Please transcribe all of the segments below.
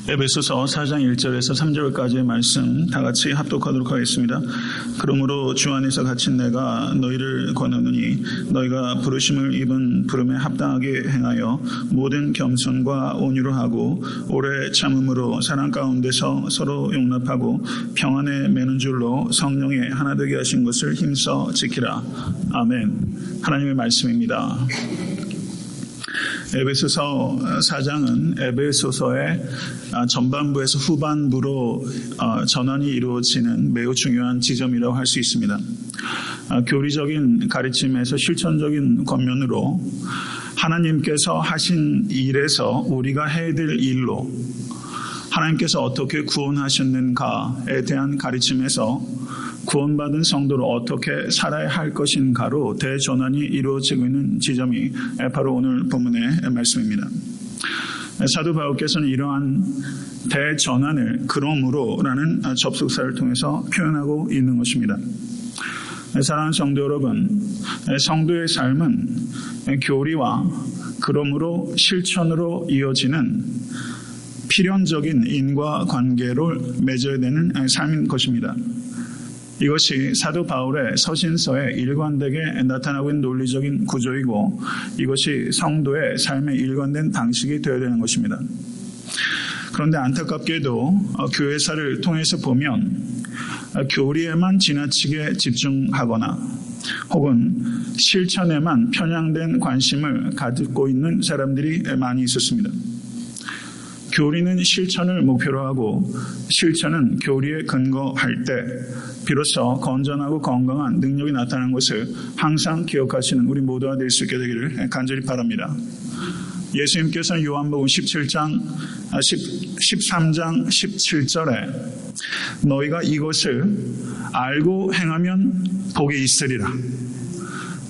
에베소서 4장 1절에서 3절까지의 말씀 다 같이 합독하도록 하겠습니다. 그러므로 주 안에서 갇힌 내가 너희를 권하노니 너희가 부르심을 입은 부름에 합당하게 행하여 모든 겸손과 온유로 하고 오래 참음으로 사랑 가운데서 서로 용납하고 평안에 매는 줄로 성령의 하나 되게 하신 것을 힘써 지키라. 아멘. 하나님의 말씀입니다. 에베소서 4장은 에베소서의 전반부에서 후반부로 전환이 이루어지는 매우 중요한 지점이라고 할 수 있습니다. 교리적인 가르침에서 실천적인 권면으로 하나님께서 하신 일에서 우리가 해야 될 일로 하나님께서 어떻게 구원하셨는가에 대한 가르침에서 구원받은 성도로 어떻게 살아야 할 것인가로 대전환이 이루어지고 있는 지점이 바로 오늘 본문의 말씀입니다. 사도 바울께서는 이러한 대전환을 그러므로라는 접속사를 통해서 표현하고 있는 것입니다. 사랑하는 성도 여러분, 성도의 삶은 교리와 그러므로 실천으로 이어지는 필연적인 인과관계를 맺어야 되는 삶인 것입니다. 이것이 사도 바울의 서신서에 일관되게 나타나고 있는 논리적인 구조이고 이것이 성도의 삶에 일관된 방식이 되어야 되는 것입니다. 그런데 안타깝게도 교회사를 통해서 보면 교리에만 지나치게 집중하거나 혹은 실천에만 편향된 관심을 가지고 있는 사람들이 많이 있었습니다. 교리는 실천을 목표로 하고 실천은 교리에 근거할 때 비로소 건전하고 건강한 능력이 나타나는 것을 항상 기억하시는 우리 모두가 될 수 있게 되기를 간절히 바랍니다. 예수님께서는 요한복음 13장 17절에 너희가 이것을 알고 행하면 복이 있으리라.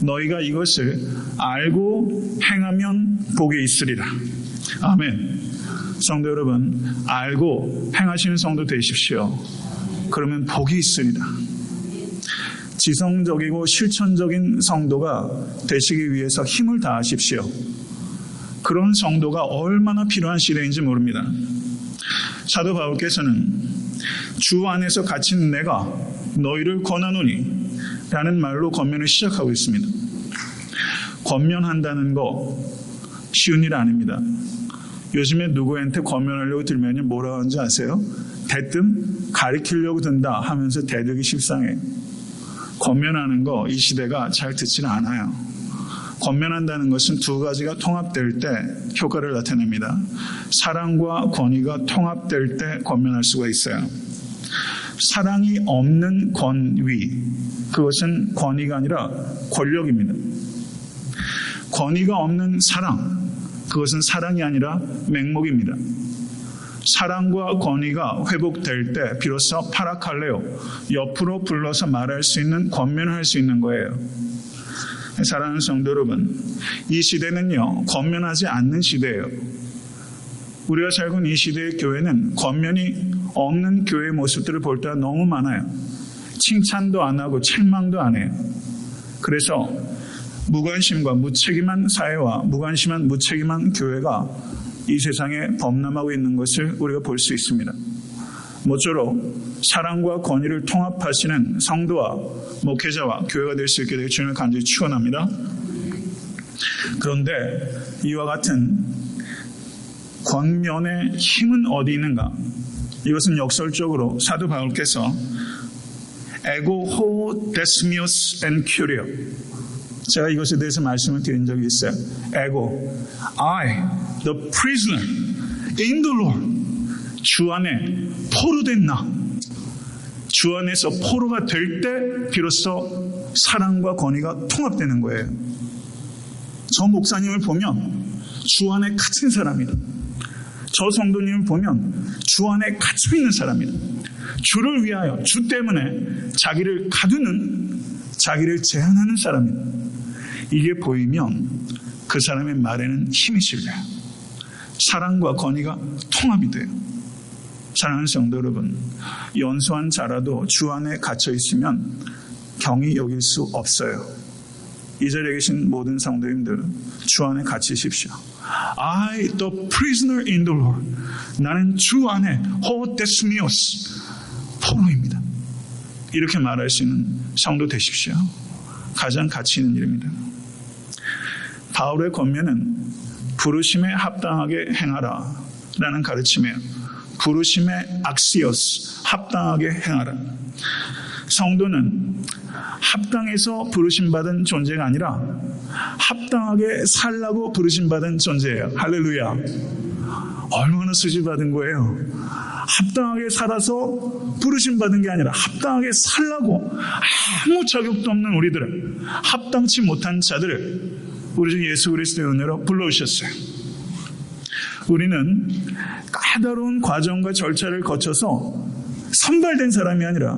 너희가 이것을 알고 행하면 복이 있으리라. 아멘. 성도 여러분, 알고 행하시는 성도 되십시오. 그러면 복이 있으리라. 지성적이고 실천적인 성도가 되시기 위해서 힘을 다하십시오. 그런 성도가 얼마나 필요한 시대인지 모릅니다. 사도 바울께서는 주 안에서 갇힌 내가 너희를 권하노니 라는 말로 권면을 시작하고 있습니다. 권면한다는 거 쉬운 일 아닙니다. 요즘에 누구한테 권면하려고 들면 뭐라고 하는지 아세요? 대뜸 가리키려고 든다 하면서 대들기 십상해요. 권면하는 거 이 시대가 잘 듣지는 않아요. 권면한다는 것은 두 가지가 통합될 때 효과를 나타냅니다. 사랑과 권위가 통합될 때 권면할 수가 있어요. 사랑이 없는 권위, 그것은 권위가 아니라 권력입니다. 권위가 없는 사랑, 그것은 사랑이 아니라 맹목입니다. 사랑과 권위가 회복될 때 비로소 파라칼레오, 옆으로 불러서 말할 수 있는 권면을 할 수 있는 거예요. 사랑하는 성도 여러분, 이 시대는요 권면하지 않는 시대예요. 우리가 살고 있는 이 시대의 교회는 권면이 없는 교회의 모습들을 볼 때가 너무 많아요. 칭찬도 안 하고 책망도 안 해요. 그래서 무관심과 무책임한 사회와 무관심한 무책임한 교회가 이 세상에 범람하고 있는 것을 우리가 볼 수 있습니다. 모쪼록 사랑과 권위를 통합하시는 성도와 목회자와 교회가 될 수 있게 되길 주님을 간절히 축원합니다. 그런데 이와 같은 권면의 힘은 어디 있는가? 이것은 역설적으로 사도 바울께서 에고 호 데스미오스 엔 큐리오, 제가 이것에 대해서 말씀을 드린 적이 있어요. 에고, I, the prisoner in the Lord. 주 안에 포로된 나. 주 안에서 포로가 될 때 비로소 사랑과 권위가 통합되는 거예요. 저 목사님을 보면 주 안에 갇힌 사람이다. 저 성도님을 보면 주 안에 갇혀 있는 사람이다. 주를 위하여, 주 때문에 자기를 가두는, 자기를 제한하는 사람이다. 이게 보이면 그 사람의 말에는 힘이 실려요. 사랑과 권위가 통합이 돼요. 사랑하는 성도 여러분, 연소한 자라도 주 안에 갇혀 있으면 경히 여길 수 없어요. 이 자리에 계신 모든 성도님들 주 안에 갇히십시오. I, the prisoner in the Lord. 나는 주 안에 호데스미오스 포로입니다. 이렇게 말할 수 있는 성도 되십시오. 가장 가치 있는 일입니다. 바울의 권면은 부르심에 합당하게 행하라 라는 가르침이에요. 부르심에 악시오스, 합당하게 행하라. 성도는 합당해서 부르심받은 존재가 아니라 합당하게 살라고 부르심받은 존재예요. 할렐루야. 얼마나 수지받은 거예요. 합당하게 살아서 부르심받은 게 아니라 합당하게 살라고 아무 자격도 없는 우리들을, 합당치 못한 자들을 우리 주 예수 그리스도의 은혜로 불러오셨어요. 우리는 까다로운 과정과 절차를 거쳐서 선발된 사람이 아니라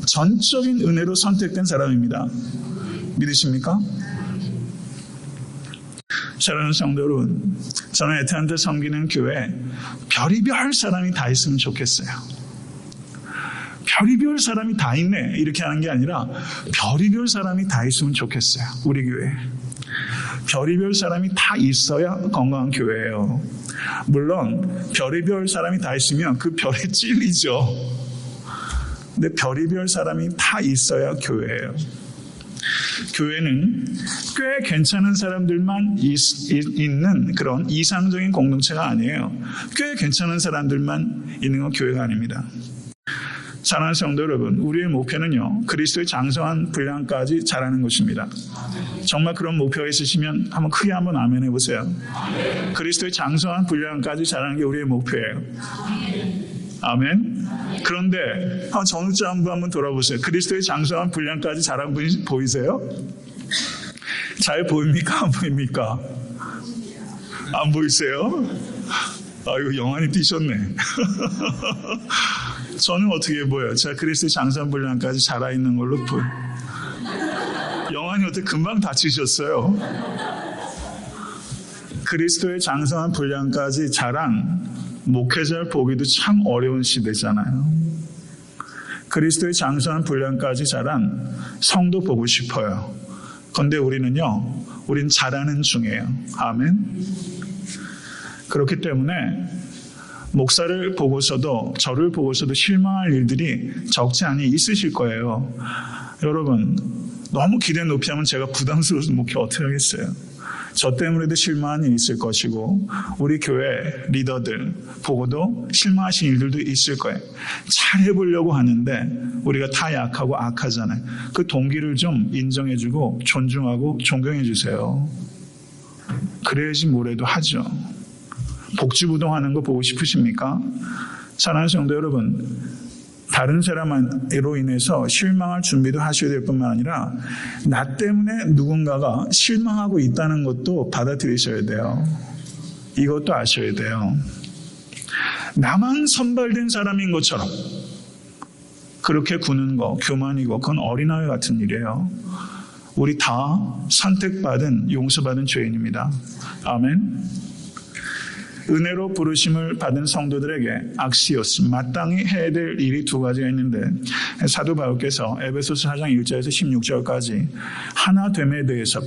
전적인 은혜로 선택된 사람입니다. 믿으십니까? 사랑하는 성도 여러분, 저는 애타한테 섬기는 교회에 별의별 사람이 다 있으면 좋겠어요. 별의별 사람이 다 있네 이렇게 하는 게 아니라 별의별 사람이 다 있으면 좋겠어요. 우리 교회에 별의별 사람이 다 있어야 건강한 교회예요. 물론 별의별 사람이 다 있으면 그 별에 찔리죠. 근데 별의별 사람이 다 있어야 교회예요. 교회는 꽤 괜찮은 사람들만 있는 그런 이상적인 공동체가 아니에요. 꽤 괜찮은 사람들만 있는 건 교회가 아닙니다. 사랑하는 성도 여러분, 우리의 목표는요, 그리스도의 장성한 분량까지 자라는 것입니다. 정말 그런 목표가 있으시면 한번 크게 한번 아멘 해보세요. 그리스도의 장성한 분량까지 자라는 게 우리의 목표예요. 아멘. 그런데 전후자 한번 돌아보세요. 그리스도의 장성한 분량까지 자란 분이 보이세요? 잘 보입니까? 안 보입니까? 안 보이세요? 아이고, 영환이 뛰셨네. 저는 어떻게 보여요? 제가 그리스도의 장성한 분량까지 자라 있는 걸로 보여요. 영환이 어떻게 금방 다치셨어요? 그리스도의 장성한 분량까지 자란 목회자를 보기도 참 어려운 시대잖아요. 그리스도의 장성한 분량까지 자란 성도 보고 싶어요. 그런데 우린 자라는 중이에요. 아멘. 그렇기 때문에 목사를 보고서도, 저를 보고서도 실망할 일들이 적지 않이 있으실 거예요. 여러분, 너무 기대 높이 하면 제가 부담스러워서 목회 어떻게 하겠어요? 저 때문에도 실망한 일이 있을 것이고, 우리 교회 리더들 보고도 실망하신 일들도 있을 거예요. 잘해보려고 하는데 우리가 다 약하고 악하잖아요. 그 동기를 좀 인정해주고 존중하고 존경해주세요. 그래야지 뭐래도 하죠. 복지부동하는 거 보고 싶으십니까? 사랑하는 성도 여러분, 다른 사람으로 인해서 실망할 준비도 하셔야 될 뿐만 아니라 나 때문에 누군가가 실망하고 있다는 것도 받아들이셔야 돼요. 이것도 아셔야 돼요. 나만 선발된 사람인 것처럼 그렇게 구는 거, 교만이고, 그건 어린아이 같은 일이에요. 우리 다 선택받은, 용서받은 죄인입니다. 아멘. 은혜로 부르심을 받은 성도들에게 악시오스, 마땅히 해야 될 일이 두 가지가 있는데, 사도 바울께서 에베소서 4장 1절에서 16절까지 하나됨에 대해서,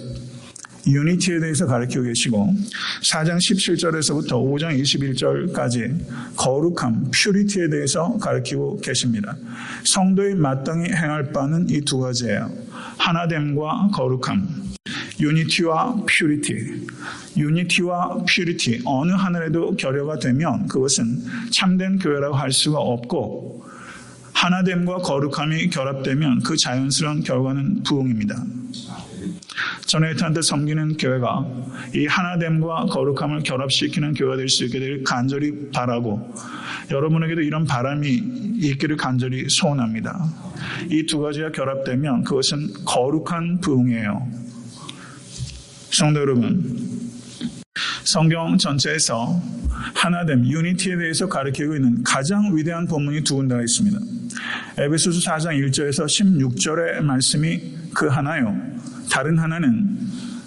유니티에 대해서 가르치고 계시고, 4장 17절에서부터 5장 21절까지 거룩함, 퓨리티에 대해서 가르치고 계십니다. 성도의 마땅히 행할 바는 이 두 가지예요. 하나됨과 거룩함, 유니티와 퓨리티. 유니티와 퓨리티, 어느 하늘에도 결여가 되면 그것은 참된 교회라고 할 수가 없고, 하나됨과 거룩함이 결합되면 그 자연스러운 결과는 부흥입니다. 저는 애타한테 섬기는 교회가 이 하나됨과 거룩함을 결합시키는 교회가 될 수 있게 되길 간절히 바라고, 여러분에게도 이런 바람이 있기를 간절히 소원합니다. 이 두 가지가 결합되면 그것은 거룩한 부흥이에요. 성도 여러분, 성경 전체에서 하나됨, 유니티에 대해서 가르치고 있는 가장 위대한 본문이 두 군데가 있습니다. 에베소서 4장 1절에서 16절의 말씀이 그 하나요. 다른 하나는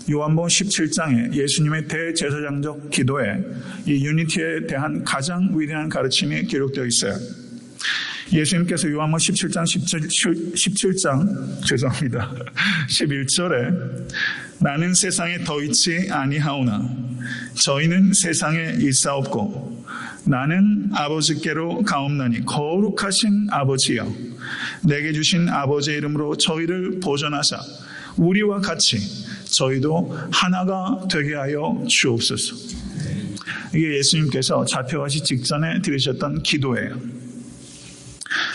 요한복음 17장에 예수님의 대제사장적 기도에 이 유니티에 대한 가장 위대한 가르침이 기록되어 있어요. 예수님께서 요한복음 17장 죄송합니다. 11절에 나는 세상에 더 있지 아니하오나 저희는 세상에 있사옵고 나는 아버지께로 가옵나니 거룩하신 아버지여 내게 주신 아버지의 이름으로 저희를 보존하사 우리와 같이 저희도 하나가 되게 하여 주옵소서. 이게 예수님께서 잡혀가시 직전에 드리셨던 기도예요.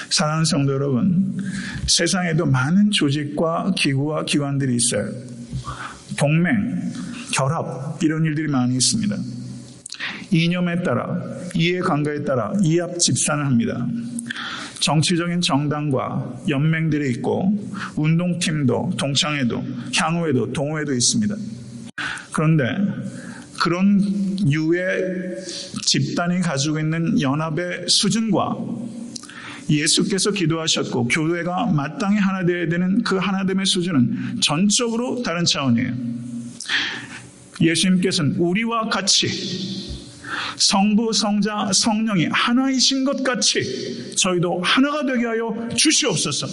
사랑하는 성도 여러분, 세상에도 많은 조직과 기구와 기관들이 있어요. 동맹, 결합 이런 일들이 많이 있습니다. 이념에 따라, 이해관계에 따라 이합 집산을 합니다. 정치적인 정당과 연맹들이 있고 운동팀도, 동창회도, 향후회도, 동호회도 있습니다. 그런데 그런 유의 집단이 가지고 있는 연합의 수준과 예수께서 기도하셨고 교회가 마땅히 하나 되어야 되는 그 하나됨의 수준은 전적으로 다른 차원이에요. 예수님께서는 우리와 같이 성부, 성자, 성령이 하나이신 것 같이 저희도 하나가 되게 하여 주시옵소서.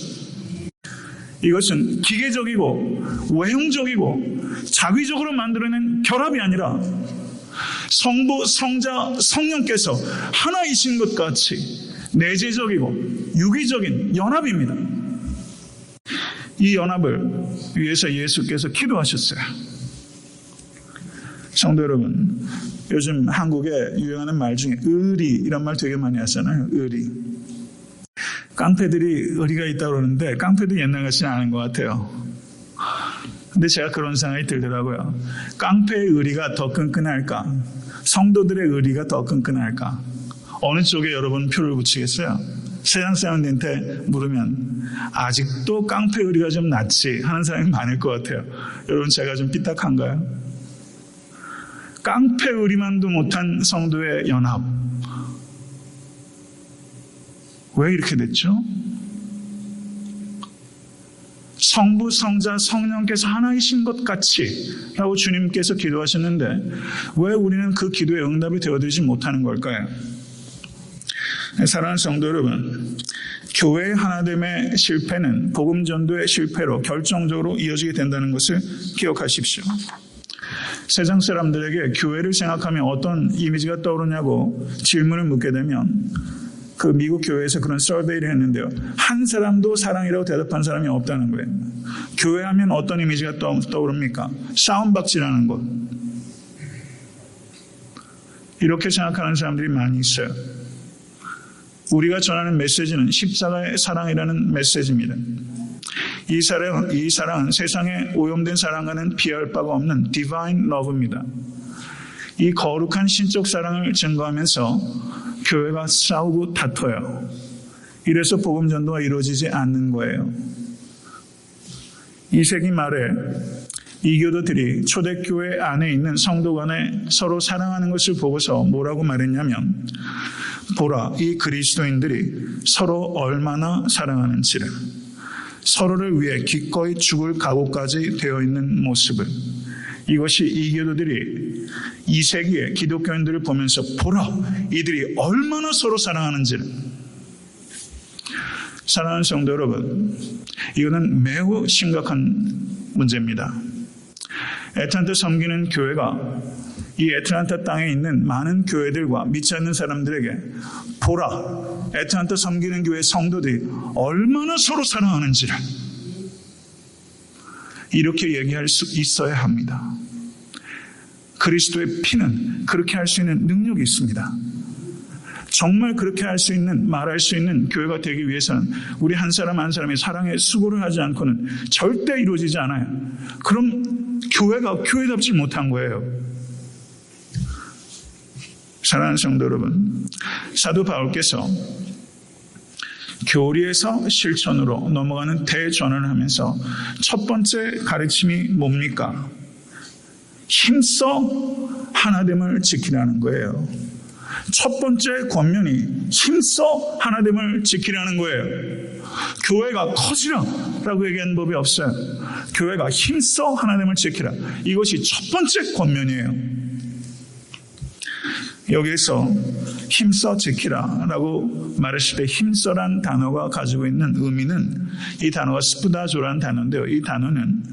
이것은 기계적이고 외형적이고 자기적으로 만들어낸 결합이 아니라 성부, 성자, 성령께서 하나이신 것 같이 내재적이고 유기적인 연합입니다. 이 연합을 위해서 예수께서 기도하셨어요. 성도 여러분, 요즘 한국에 유행하는 말 중에 의리 이런 말 되게 많이 하잖아요. 의리. 깡패들이 의리가 있다고 그러는데 깡패도 옛날 같지는 않은 것 같아요. 근데 제가 그런 생각이 들더라고요. 깡패의 의리가 더 끈끈할까? 성도들의 의리가 더 끈끈할까? 어느 쪽에 여러분 표를 붙이겠어요? 세상 사람들한테 물으면 아직도 깡패 의리가 좀 낫지 하는 사람이 많을 것 같아요. 여러분 제가 좀 삐딱한가요? 깡패 의리만도 못한 성도의 연합. 왜 이렇게 됐죠? 성부, 성자, 성령께서 하나이신 것 같이 라고 주님께서 기도하셨는데 왜 우리는 그 기도에 응답이 되어드리지 못하는 걸까요? 사랑하는 성도 여러분, 교회의 하나됨의 실패는 복음 전도의 실패로 결정적으로 이어지게 된다는 것을 기억하십시오. 세상 사람들에게 교회를 생각하면 어떤 이미지가 떠오르냐고 질문을 묻게 되면 그 미국 교회에서 그런 서베이를 했는데요. 한 사람도 사랑이라고 대답한 사람이 없다는 거예요. 교회하면 어떤 이미지가 떠오릅니까? 싸움박질하는 것. 이렇게 생각하는 사람들이 많이 있어요. 우리가 전하는 메시지는 십자가의 사랑이라는 메시지입니다. 이 사랑은 세상에 오염된 사랑과는 비할 바가 없는 디바인 러브입니다. 이 거룩한 신적 사랑을 증거하면서 교회가 싸우고 다퉈요. 이래서 복음 전도가 이루어지지 않는 거예요. 2세기 말에 이교도들이 초대교회 안에 있는 성도 간에 서로 사랑하는 것을 보고서 뭐라고 말했냐면, 보라, 이 그리스도인들이 서로 얼마나 사랑하는지를, 서로를 위해 기꺼이 죽을 각오까지 되어 있는 모습을. 이것이 이교도들이 2세기의 기독교인들을 보면서 보라, 이들이 얼마나 서로 사랑하는지를. 사랑하는 성도 여러분, 이거는 매우 심각한 문제입니다. 애틀랜타 섬기는 교회가 이 애틀랜타 땅에 있는 많은 교회들과 믿지 않는 사람들에게 보라, 애틀랜타 섬기는 교회 성도들이 얼마나 서로 사랑하는지를 이렇게 얘기할 수 있어야 합니다. 그리스도의 피는 그렇게 할 수 있는 능력이 있습니다. 정말 그렇게 할 수 있는, 말할 수 있는 교회가 되기 위해서는 우리 한 사람 한 사람이 사랑에 수고를 하지 않고는 절대 이루어지지 않아요. 그럼 교회가 교회답지 못한 거예요. 사랑하는 성도 여러분, 사도 바울께서 교리에서 실천으로 넘어가는 대전환을 하면서 첫 번째 가르침이 뭡니까? 힘써 하나됨을 지키라는 거예요. 첫 번째 권면이 힘써 하나됨을 지키라는 거예요. 교회가 커지라 라고 얘기하는 법이 없어요. 교회가 힘써 하나됨을 지키라. 이것이 첫 번째 권면이에요. 여기에서 힘써 지키라 라고 말했을 때 힘써란 단어가 가지고 있는 의미는 이 단어가 스푸다조라는 단어인데요. 이 단어는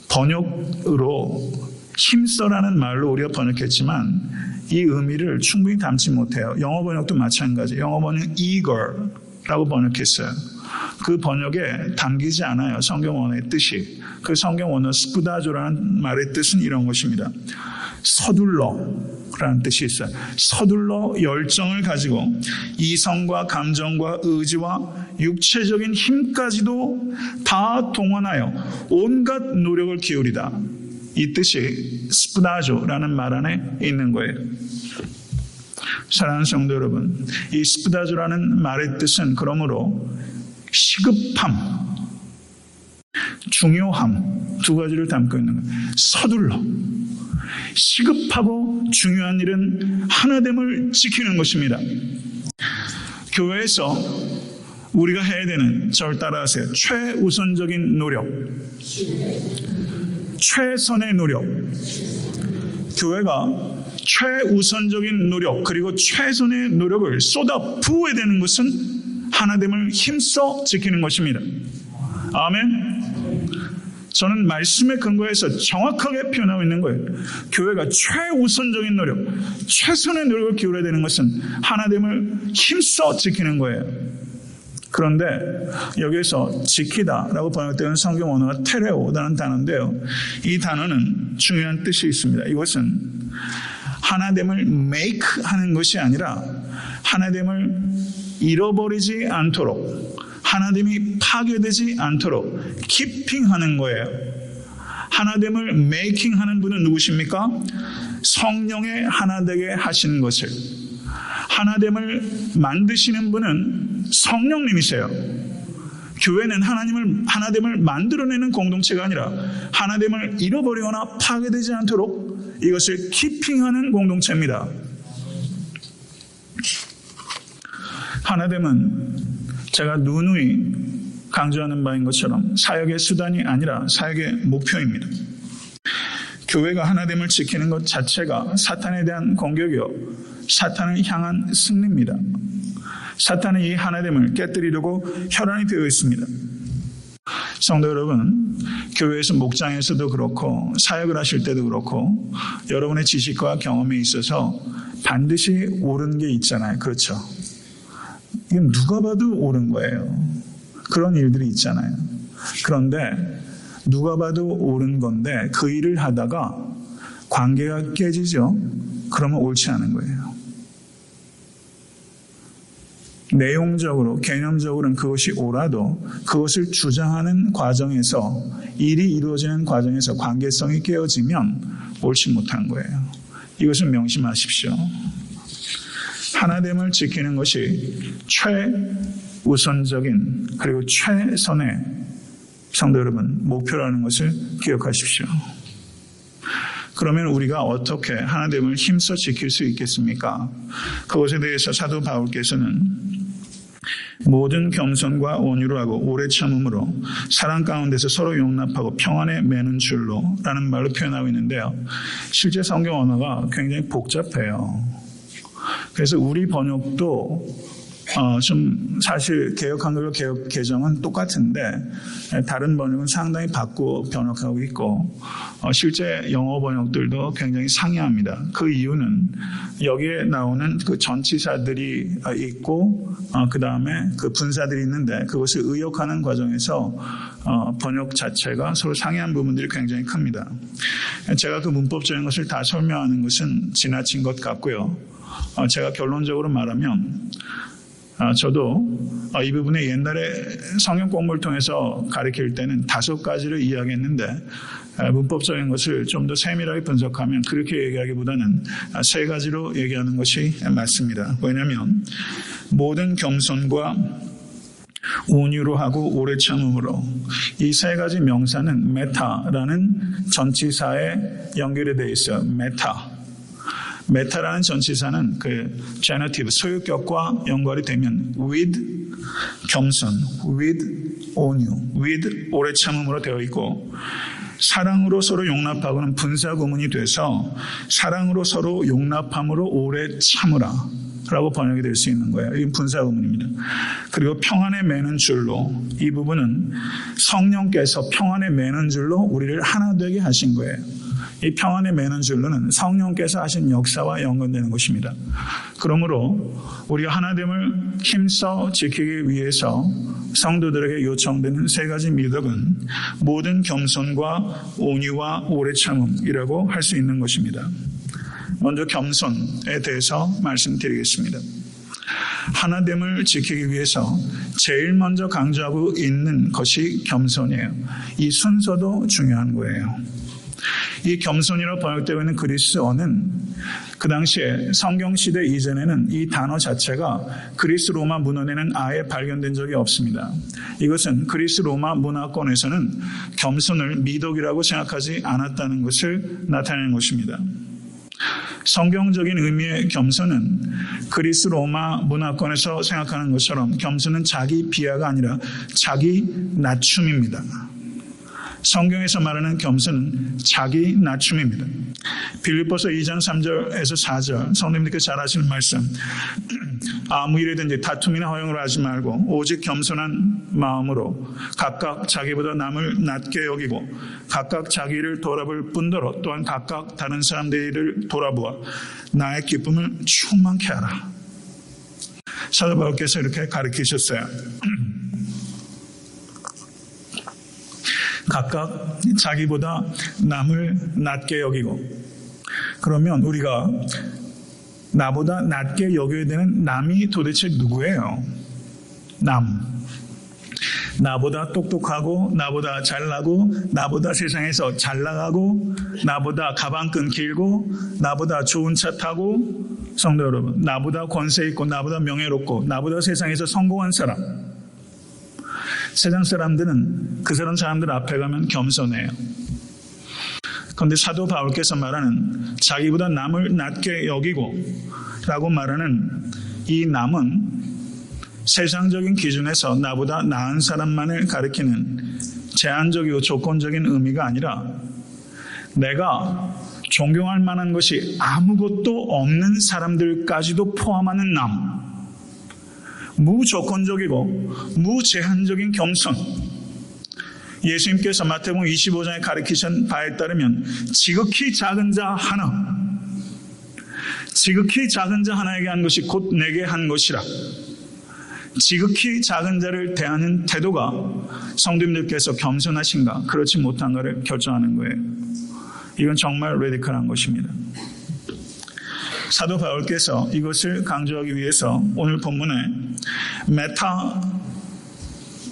번역으로 힘써라는 말로 우리가 번역했지만 이 의미를 충분히 담지 못해요. 영어 번역도 마찬가지. 영어 번역은 eager라고 번역했어요. 그 번역에 담기지 않아요. 성경 원어의 뜻이. 그 성경 원어 스푸다조라는 말의 뜻은 이런 것입니다. 서둘러라는 뜻이 있어요. 서둘러 열정을 가지고 이성과 감정과 의지와 육체적인 힘까지도 다 동원하여 온갖 노력을 기울이다. 이 뜻이 스푸다조라는 말 안에 있는 거예요. 사랑하는 성도 여러분, 이 스푸다조라는 말의 뜻은 그러므로 시급함, 중요함 두 가지를 담고 있는 거예요. 서둘러. 시급하고 중요한 일은 하나됨을 지키는 것입니다. 교회에서 우리가 해야 되는, 저를 따라하세요. 최우선적인 노력, 최선의 노력. 교회가 최우선적인 노력 그리고 최선의 노력을 쏟아 부어야 되는 것은 하나됨을 힘써 지키는 것입니다. 아멘. 저는 말씀에 근거해서 정확하게 표현하고 있는 거예요. 교회가 최우선적인 노력, 최선의 노력을 기울여야 되는 것은 하나됨을 힘써 지키는 거예요. 그런데 여기에서 지키다라고 번역되는 성경 언어가 테레오라는 단어인데요. 이 단어는 중요한 뜻이 있습니다. 이것은 하나됨을 make 하는 것이 아니라 하나됨을 잃어버리지 않도록, 하나됨이 파괴되지 않도록 keeping 하는 거예요. 하나됨을 making 하는 분은 누구십니까? 성령의 하나되게 하시는 것을. 하나됨을 만드시는 분은 성령님이세요. 교회는 하나됨을 만들어내는 공동체가 아니라 하나됨을 잃어버리거나 파괴되지 않도록 이것을 키핑하는 공동체입니다. 하나됨은 제가 누누이 강조하는 바인 것처럼 사역의 수단이 아니라 사역의 목표입니다. 교회가 하나됨을 지키는 것 자체가 사탄에 대한 공격이요, 사탄을 향한 승리입니다. 사탄은 이 하나됨을 깨뜨리려고 혈안이 되어 있습니다. 성도 여러분, 교회에서 목장에서도 그렇고 사역을 하실 때도 그렇고 여러분의 지식과 경험에 있어서 반드시 옳은 게 있잖아요. 그렇죠? 이건 누가 봐도 옳은 거예요. 그런 일들이 있잖아요. 그런데 누가 봐도 옳은 건데 그 일을 하다가 관계가 깨지죠. 그러면 옳지 않은 거예요. 내용적으로, 개념적으로는 그것이 옳아도 그것을 주장하는 과정에서, 일이 이루어지는 과정에서 관계성이 깨어지면 옳지 못한 거예요. 이것을 명심하십시오. 하나됨을 지키는 것이 최우선적인 그리고 최선의, 성도 여러분, 목표라는 것을 기억하십시오. 그러면 우리가 어떻게 하나됨을 힘써 지킬 수 있겠습니까? 그것에 대해서 사도 바울께서는 모든 겸손과 온유로 하고 오래 참음으로 사랑 가운데서 서로 용납하고 평안에 매는 줄로 라는 말로 표현하고 있는데요. 실제 성경 언어가 굉장히 복잡해요. 그래서 우리 번역도 좀 사실 개역한글과 개역 개정은 똑같은데 다른 번역은 상당히 바꾸어 번역하고 있고 실제 영어 번역들도 굉장히 상이합니다. 그 이유는 여기에 나오는 그 전치사들이 있고 그 다음에 그 분사들이 있는데 그것을 의역하는 과정에서 번역 자체가 서로 상이한 부분들이 굉장히 큽니다. 제가 그 문법적인 것을 다 설명하는 것은 지나친 것 같고요. 제가 결론적으로 말하면 저도 이 부분에 옛날에 성경 공부를 통해서 가르칠 때는 5가지를 이야기했는데 문법적인 것을 좀 더 세밀하게 분석하면 그렇게 얘기하기보다는 3가지로 얘기하는 것이 맞습니다. 왜냐하면 모든 겸손과 온유로 하고 오래 참음으로, 이 3가지 명사는 메타라는 전치사에 연결이 되어 있어요. 메타라는 전치사는 그 제너티브, 소유격과 연결이 되면 with 겸손, with 온유, with 오래 참음으로 되어 있고, 사랑으로 서로 용납하고는 분사구문이 돼서 사랑으로 서로 용납함으로 오래 참으라 라고 번역이 될 수 있는 거예요. 이건 분사구문입니다. 그리고 평안에 매는 줄로, 이 부분은 성령께서 평안에 매는 줄로 우리를 하나 되게 하신 거예요. 이 평안에 매는 줄로는 성령께서 하신 역사와 연관되는 것입니다. 그러므로 우리가 하나됨을 힘써 지키기 위해서 성도들에게 요청되는 세 가지 미덕은 모든 겸손과 온유와 오래 참음이라고 할 수 있는 것입니다. 먼저 겸손에 대해서 말씀드리겠습니다. 하나됨을 지키기 위해서 제일 먼저 강조하고 있는 것이 겸손이에요. 이 순서도 중요한 거예요. 이 겸손이라고 번역되고 있는 그리스어는 그 당시에 성경시대 이전에는 이 단어 자체가 그리스 로마 문헌에는 아예 발견된 적이 없습니다. 이것은 그리스 로마 문화권에서는 겸손을 미덕이라고 생각하지 않았다는 것을 나타내는 것입니다. 성경적인 의미의 겸손은 그리스 로마 문화권에서 생각하는 것처럼 겸손은 자기 비하가 아니라 자기 낮춤입니다. 성경에서 말하는 겸손은 자기 낮춤입니다. 빌립보서 2장 3절에서 4절 성도님들께서 잘 아시는 말씀, 아무 일이든지 다툼이나 허용을 하지 말고 오직 겸손한 마음으로 각각 자기보다 남을 낮게 여기고 각각 자기를 돌아볼 뿐더러 또한 각각 다른 사람들의 일을 돌아보아 나의 기쁨을 충만케 하라. 사도 바울께서 이렇게 가르치셨어요. 각각 자기보다 남을 낮게 여기고, 그러면 우리가 나보다 낮게 여겨야 되는 남이 도대체 누구예요? 나보다 똑똑하고 나보다 잘나고 나보다 세상에서 잘 나가고 나보다 가방끈 길고 나보다 좋은 차 타고, 성도 여러분, 나보다 권세 있고 나보다 명예롭고 나보다 세상에서 성공한 사람, 세상 사람들은 그 사람들 앞에 가면 겸손해요. 그런데 사도 바울께서 말하는 자기보다 남을 낮게 여기고 라고 말하는 이 남은 세상적인 기준에서 나보다 나은 사람만을 가리키는 제한적이고 조건적인 의미가 아니라 내가 존경할 만한 것이 아무것도 없는 사람들까지도 포함하는 남, 무조건적이고 무제한적인 겸손. 예수님께서 마태복음 25장에 가르치신 바에 따르면 지극히 작은 자 하나, 지극히 작은 자 하나에게 한 것이 곧 내게 한 것이라. 지극히 작은 자를 대하는 태도가 성도님들께서 겸손하신가 그렇지 못한가를 결정하는 거예요. 이건 정말 레디컬한 것입니다. 사도 바울께서 이것을 강조하기 위해서 오늘 본문에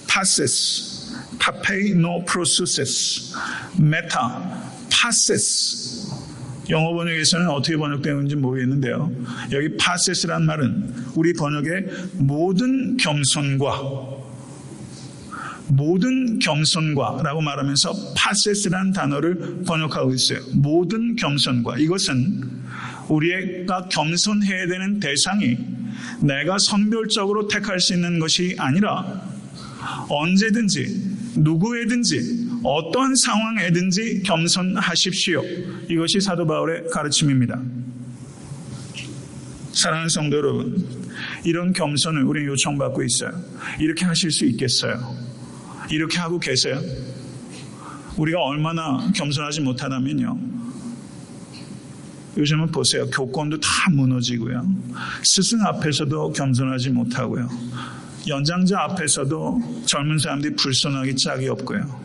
메타파세스, 파페이노프로수세스, 메타파세스, 영어 번역에서는 어떻게 번역되는지 모르겠는데요. 여기 파세스란 말은 우리 번역에 모든 겸손과 라고 말하면서 파세스란 단어를 번역하고 있어요. 모든 겸손과. 이것은 우리가 겸손해야 되는 대상이 내가 선별적으로 택할 수 있는 것이 아니라 언제든지 누구에든지 어떠한 상황에든지 겸손하십시오. 이것이 사도 바울의 가르침입니다. 사랑하는 성도 여러분, 이런 겸손을 우리는 요청받고 있어요. 이렇게 하실 수 있겠어요? 이렇게 하고 계세요? 우리가 얼마나 겸손하지 못하다면요, 요즘은 보세요. 교권도 다 무너지고요, 스승 앞에서도 겸손하지 못하고요, 연장자 앞에서도 젊은 사람들이 불손하기 짝이 없고요,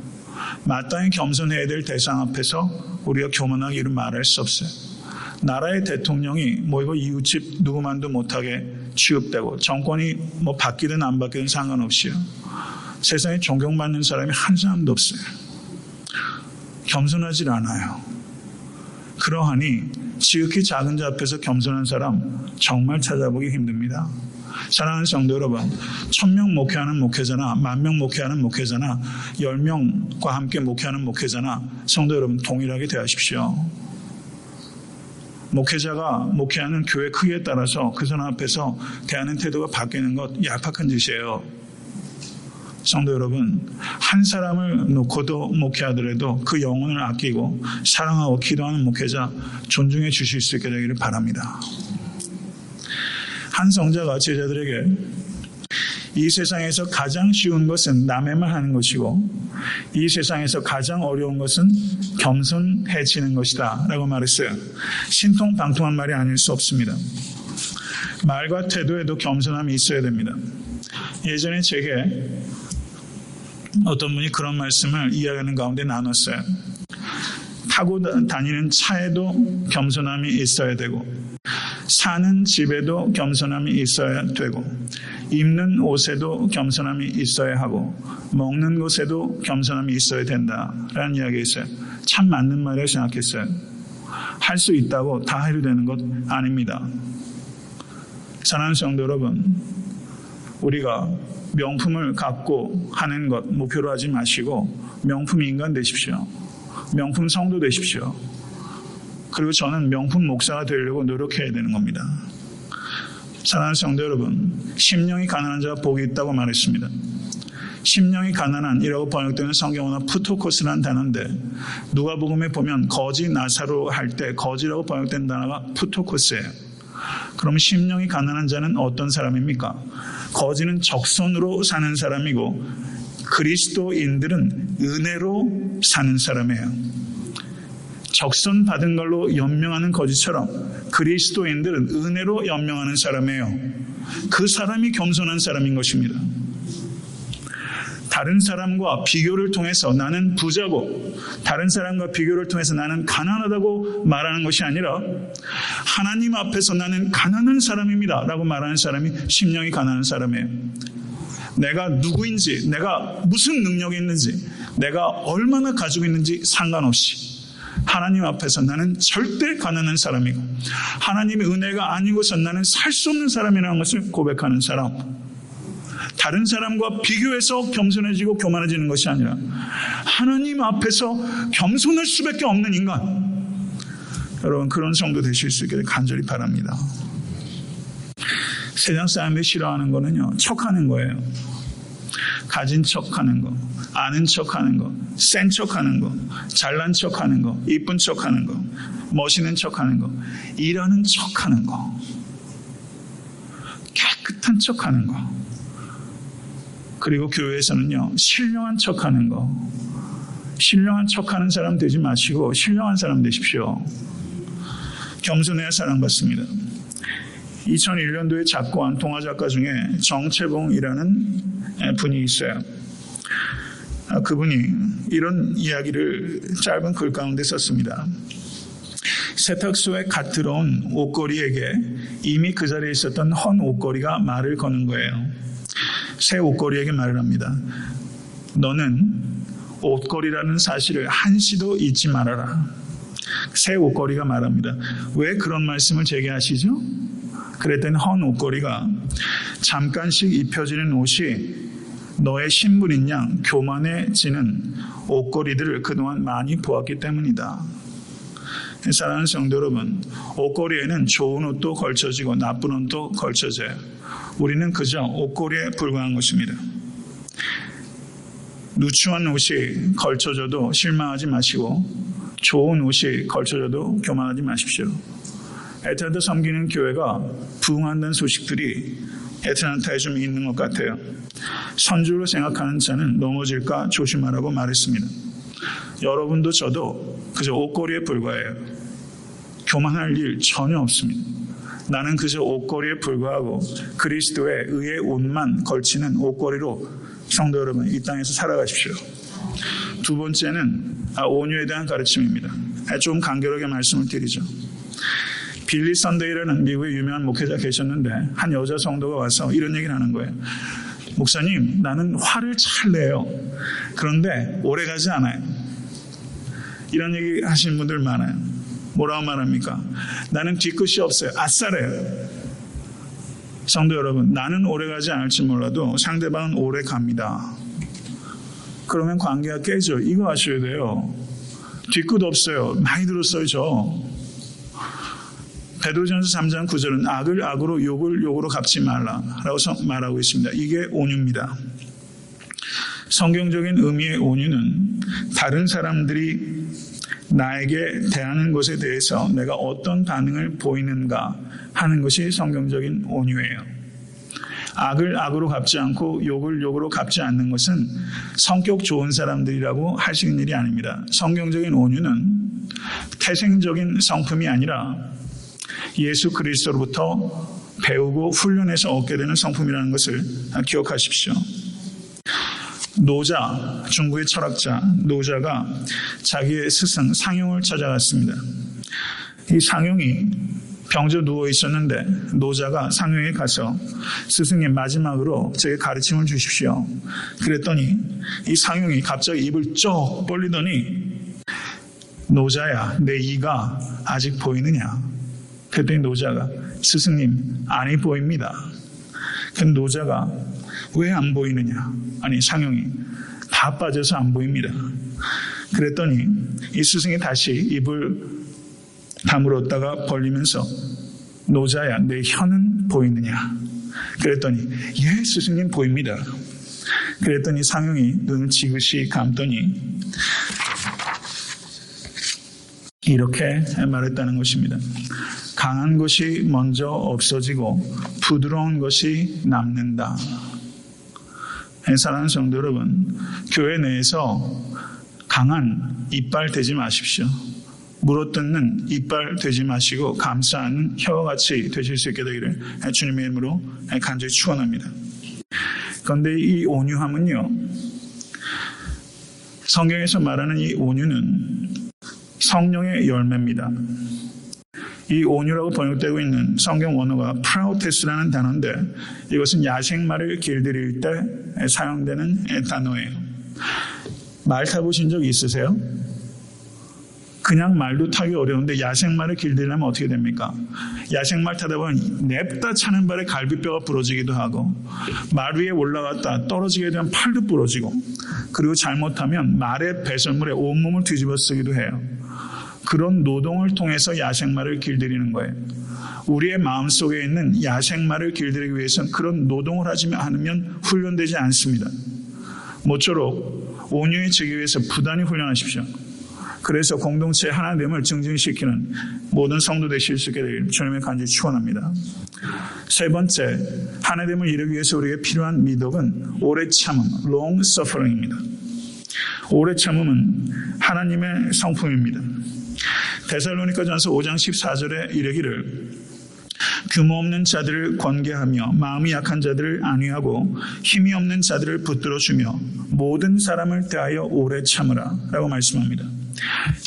마땅히 겸손해야 될 대상 앞에서 우리가 교만하게 이런 말할 수 없어요. 나라의 대통령이 뭐 이거 이웃집 누구만도 못하게 취급되고 정권이 뭐 바뀌든 안 바뀌든 상관없이요, 세상에 존경받는 사람이 한 사람도 없어요. 겸손하지 않아요. 그러하니 지극히 작은 자 앞에서 겸손한 사람 정말 찾아보기 힘듭니다. 사랑하는 성도 여러분, 1000명 목회하는 목회자나 10,000명 목회하는 목회자나 10명과 함께 목회하는 목회자나 성도 여러분 동일하게 대하십시오. 목회자가 목회하는 교회 크기에 따라서 그 사람 앞에서 대하는 태도가 바뀌는 것 얄팍한 짓이에요. 성도 여러분, 한 사람을 놓고도 목회하더라도 그 영혼을 아끼고 사랑하고 기도하는 목회자 존중해 주실 수 있게 되기를 바랍니다. 한 성자가 제자들에게 이 세상에서 가장 쉬운 것은 남의 말 하는 것이고 이 세상에서 가장 어려운 것은 겸손해지는 것이다 라고 말했어요. 신통방통한 말이 아닐 수 없습니다. 말과 태도에도 겸손함이 있어야 됩니다. 예전에 제게 어떤 분이 그런 말씀을 이야기하는 가운데 나눴어요. 타고 다니는 차에도 겸손함이 있어야 되고 사는 집에도 겸손함이 있어야 되고 입는 옷에도 겸손함이 있어야 하고 먹는 곳에도 겸손함이 있어야 된다라는 이야기가 있어요. 참 맞는 말이라고 생각했어요. 할 수 있다고 다 해도 되는 것 아닙니다. 사랑하는 성도 여러분, 우리가 명품을 갖고 하는 것 목표로 하지 마시고 명품 인간 되십시오. 명품 성도 되십시오. 그리고 저는 명품 목사가 되려고 노력해야 되는 겁니다. 사랑하는 성도 여러분, 심령이 가난한 자가 복이 있다고 말했습니다. 심령이 가난한이라고 번역되는 성경어는 푸토코스라는 단어인데 누가복음에 보면 거지 나사로 할 때 거지라고 번역된 단어가 푸토코스예요. 그럼 심령이 가난한 자는 어떤 사람입니까? 거지는 적선으로 사는 사람이고 그리스도인들은 은혜로 사는 사람이에요. 적선 받은 걸로 연명하는 거지처럼 그리스도인들은 은혜로 연명하는 사람이에요. 그 사람이 겸손한 사람인 것입니다. 다른 사람과 비교를 통해서 나는 부자고 다른 사람과 비교를 통해서 나는 가난하다고 말하는 것이 아니라 하나님 앞에서 나는 가난한 사람입니다 라고 말하는 사람이 심령이 가난한 사람이에요. 내가 누구인지, 내가 무슨 능력이 있는지, 내가 얼마나 가지고 있는지 상관없이 하나님 앞에서 나는 절대 가난한 사람이고 하나님의 은혜가 아니고서 나는 살 수 없는 사람이라는 것을 고백하는 사람. 다른 사람과 비교해서 겸손해지고 교만해지는 것이 아니라 하나님 앞에서 겸손할 수밖에 없는 인간. 여러분, 그런 성도 되실 수 있기를 간절히 바랍니다. 세상 사람들이 싫어하는 거는요, 척하는 거예요. 가진 척하는 거, 아는 척하는 거, 센 척하는 거, 잘난 척하는 거, 이쁜 척하는 거, 멋있는 척하는 거, 일하는 척하는 거, 깨끗한 척하는 거. 그리고 교회에서는요, 신령한 척하는 거, 신령한 척하는 사람 되지 마시고 신령한 사람 되십시오. 겸손해야 사랑받습니다. 2001년도에 작고한 동화작가 중에 정채봉이라는 분이 있어요. 그분이 이런 이야기를 짧은 글 가운데 썼습니다. 세탁소에 갓 들어온 옷걸이에게 이미 그 자리에 있었던 헌 옷걸이가 말을 거는 거예요. 새 옷걸이에게 말을 합니다. 너는 옷걸이라는 사실을 한시도 잊지 말아라. 새 옷걸이가 말합니다. 왜 그런 말씀을 제게 하시죠? 그랬더니 헌 옷걸이가 잠깐씩 입혀지는 옷이 너의 신분인 양 교만해지는 옷걸이들을 그동안 많이 보았기 때문이다. 사랑하는 성도 여러분, 옷걸이에는 좋은 옷도 걸쳐지고 나쁜 옷도 걸쳐져요. 우리는 그저 옷걸이에 불과한 것입니다. 누추한 옷이 걸쳐져도 실망하지 마시고 좋은 옷이 걸쳐져도 교만하지 마십시오. 애틀랜타 섬기는 교회가 부흥한다는 소식들이 애틀랜타에 좀 있는 것 같아요. 선주로 생각하는 자는 넘어질까 조심하라고 말했습니다. 여러분도 저도 그저 옷걸이에 불과해요. 교만할 일 전혀 없습니다. 나는 그저 옷걸이에 불과하고 그리스도의 의의 옷만 걸치는 옷걸이로 성도 여러분 이 땅에서 살아가십시오. 두 번째는 온유에 대한 가르침입니다. 좀 간결하게 말씀을 드리죠. 빌리 선데이라는 미국의 유명한 목회자 계셨는데 한 여자 성도가 와서 이런 얘기를 하는 거예요. 목사님, 나는 화를 잘 내요. 그런데 오래 가지 않아요. 이런 얘기 하시는 분들 많아요. 뭐라고 말합니까? 나는 뒤끝이 없어요. 아싸래요. 성도 여러분, 나는 오래 가지 않을지 몰라도 상대방은 오래 갑니다. 그러면 관계가 깨져. 이거 아셔야 돼요. 뒤끝 없어요. 많이 들었어요, 저. 베드로전서 3장 9절은 악을 악으로 욕을 욕으로 갚지 말라라고 말하고 있습니다. 이게 온유입니다. 성경적인 의미의 온유는 다른 사람들이 나에게 대하는 것에 대해서 내가 어떤 반응을 보이는가 하는 것이 성경적인 온유예요. 악을 악으로 갚지 않고 욕을 욕으로 갚지 않는 것은 성격 좋은 사람들이라고 하시는 일이 아닙니다. 성경적인 온유는 태생적인 성품이 아니라 예수 그리스도로부터 배우고 훈련해서 얻게 되는 성품이라는 것을 기억하십시오. 노자, 중국의 철학자 노자가 자기의 스승 상용을 찾아갔습니다. 이 상용이 병져 누워 있었는데 노자가 상용에 가서 스승님 마지막으로 제게 가르침을 주십시오. 그랬더니 이 상용이 갑자기 입을 쩍 벌리더니 노자야, 내 이가 아직 보이느냐? 그랬더니 노자가 스승님 안이 보입니다. 그 노자가 왜 안 보이느냐? 아니 상용이 다 빠져서 안 보입니다. 그랬더니 이 스승이 다시 입을 다물었다가 벌리면서 노자야 내 혀는 보이느냐? 그랬더니 예 스승님 보입니다. 그랬더니 상용이 눈을 지그시 감더니 이렇게 말했다는 것입니다. 강한 것이 먼저 없어지고 부드러운 것이 남는다. 사랑하는 성도 여러분, 교회 내에서 강한 이빨 되지 마십시오. 물어뜯는 이빨 되지 마시고 감싸는 혀와 같이 되실 수 있게 되기를 주님의 이름으로 간절히 축원합니다. 그런데 이 온유함은요, 성경에서 말하는 이 온유는 성령의 열매입니다. 이 온유라고 번역되고 있는 성경 원어가 프라우테스라는 단어인데 이것은 야생마를 길들일 때 사용되는 단어예요. 말 타보신 적 있으세요? 그냥 말도 타기 어려운데 야생마를 길들이려면 어떻게 됩니까? 야생말 타다 보면 냅다 차는 발에 갈비뼈가 부러지기도 하고 말 위에 올라갔다 떨어지게 되면 팔도 부러지고 그리고 잘못하면 말의 배설물에 온몸을 뒤집어 쓰기도 해요. 그런 노동을 통해서 야생마를 길들이는 거예요. 우리의 마음속에 있는 야생마를 길들이기 위해서는 그런 노동을 하지 않으면 훈련되지 않습니다. 모쪼록 온유해지기 위해서 부단히 훈련하십시오. 그래서 공동체 하나됨을 증진시키는 모든 성도 되실 수 있게 되기를 주님의 간절히 축원합니다. 세 번째, 하나됨을 이루기 위해서 우리에게 필요한 미덕은 오래 참음, long suffering입니다. 오래 참음은 하나님의 성품입니다. 데살로니가전서 5장 14절에 이르기를 규모 없는 자들을 권계하며 마음이 약한 자들을 안위하고 힘이 없는 자들을 붙들어주며 모든 사람을 대하여 오래 참으라 라고 말씀합니다.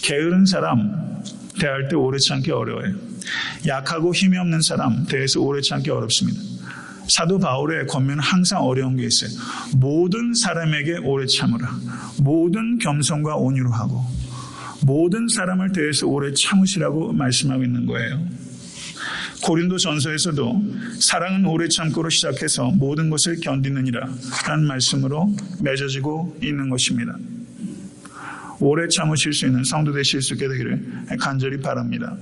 게으른 사람 대할 때 오래 참기 어려워요. 약하고 힘이 없는 사람 대해서 오래 참기 어렵습니다. 사도 바울의 권면은 항상 어려운 게 있어요. 모든 사람에게 오래 참으라. 모든 겸손과 온유로 하고 모든 사람을 대해서 오래 참으시라고 말씀하고 있는 거예요. 고린도 전서에서도 사랑은 오래 참고로 시작해서 모든 것을 견디느니라 라는 말씀으로 맺어지고 있는 것입니다. 오래 참으실 수 있는 성도 되실 수 있게 되기를 간절히 바랍니다.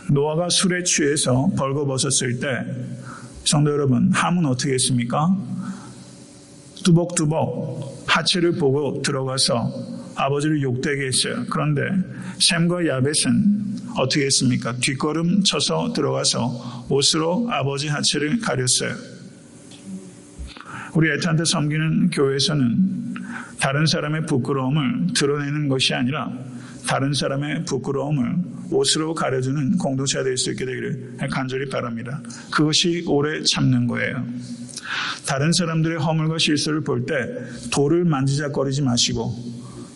노아가 술에 취해서 벌거벗었을 때 성도 여러분, 함은 어떻게 했습니까? 뚜벅뚜벅 하체를 보고 들어가서 아버지를 욕되게 했어요. 그런데 셈과 야벳은 어떻게 했습니까? 뒷걸음 쳐서 들어가서 옷으로 아버지 하체를 가렸어요. 우리 애타한테 섬기는 교회에서는 다른 사람의 부끄러움을 드러내는 것이 아니라 다른 사람의 부끄러움을 옷으로 가려주는 공동체가 될 수 있게 되기를 간절히 바랍니다. 그것이 오래 참는 거예요. 다른 사람들의 허물과 실수를 볼 때 돌을 만지작거리지 마시고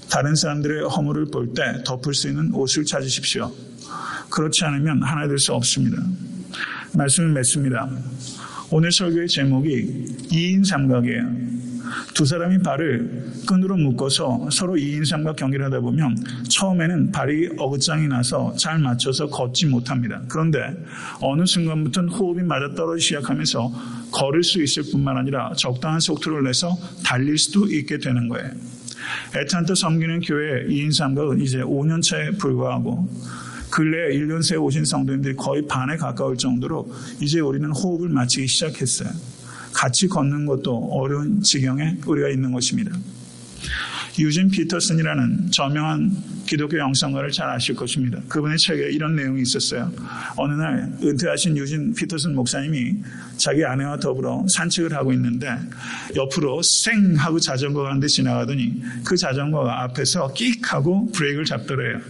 다른 사람들의 허물을 볼 때 덮을 수 있는 옷을 찾으십시오. 그렇지 않으면 하나 될 수 없습니다. 말씀을 맺습니다. 오늘 설교의 제목이 2인 삼각이에요. 두 사람이 발을 끈으로 묶어서 서로 2인 삼각 경기를 하다 보면 처음에는 발이 어긋장이 나서 잘 맞춰서 걷지 못합니다. 그런데 어느 순간부터는 호흡이 맞아떨어지기 시작하면서 걸을 수 있을 뿐만 아니라 적당한 속도를 내서 달릴 수도 있게 되는 거예요. 애타한테 섬기는 교회 2인 삼각은 이제 5년 차에 불과하고 근래 1년 새에 오신 성도님들이 거의 반에 가까울 정도로 이제 우리는 호흡을 맞추기 시작했어요. 같이 걷는 것도 어려운 지경에 우리가 있는 것입니다. 유진 피터슨이라는 저명한 기독교 영성가를 잘 아실 것입니다. 그분의 책에 이런 내용이 있었어요. 어느 날 은퇴하신 유진 피터슨 목사님이 자기 아내와 더불어 산책을 하고 있는데 옆으로 쌩 하고 자전거가 한 대 지나가더니 그 자전거가 앞에서 끽 하고 브레이크를 잡더래요.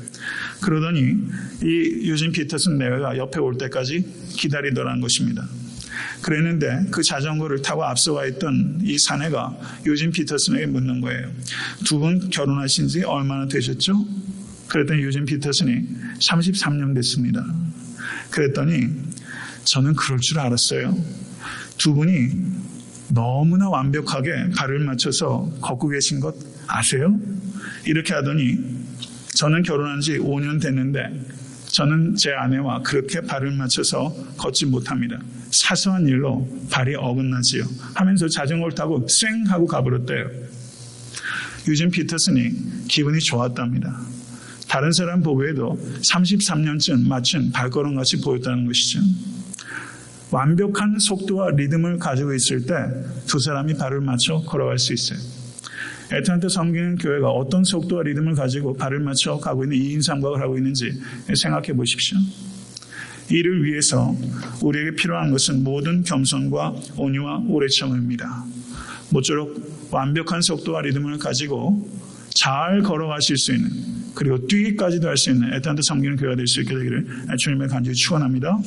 그러더니 이 유진 피터슨 내외가 옆에 올 때까지 기다리더라는 것입니다. 그랬는데 그 자전거를 타고 앞서가 있던 이 사내가 유진 피터슨에게 묻는 거예요. 두 분 결혼하신 지 얼마나 되셨죠? 그랬더니 유진 피터슨이 33년 됐습니다. 그랬더니 저는 그럴 줄 알았어요. 두 분이 너무나 완벽하게 발을 맞춰서 걷고 계신 것 아세요? 이렇게 하더니 저는 결혼한 지 5년 됐는데 저는 제 아내와 그렇게 발을 맞춰서 걷지 못합니다. 사소한 일로 발이 어긋나지요. 하면서 자전거를 타고 쌩 하고 가버렸대요. 유진 피터슨이 기분이 좋았답니다. 다른 사람 보기에도 33년쯤 맞춘 발걸음같이 보였다는 것이죠. 완벽한 속도와 리듬을 가지고 있을 때 두 사람이 발을 맞춰 걸어갈 수 있어요. 애틀랜타 섬기는 교회가 어떤 속도와 리듬을 가지고 발을 맞춰 가고 있는 2인 삼각을 하고 있는지 생각해 보십시오. 이를 위해서 우리에게 필요한 것은 모든 겸손과 온유와 오래 참음입니다. 모쪼록 완벽한 속도와 리듬을 가지고 잘 걸어가실 수 있는, 그리고 뛰기까지도 할 수 있는 애틀랜타 섬기는 교회가 될 수 있게 되기를 주님의 간절히 축원합니다.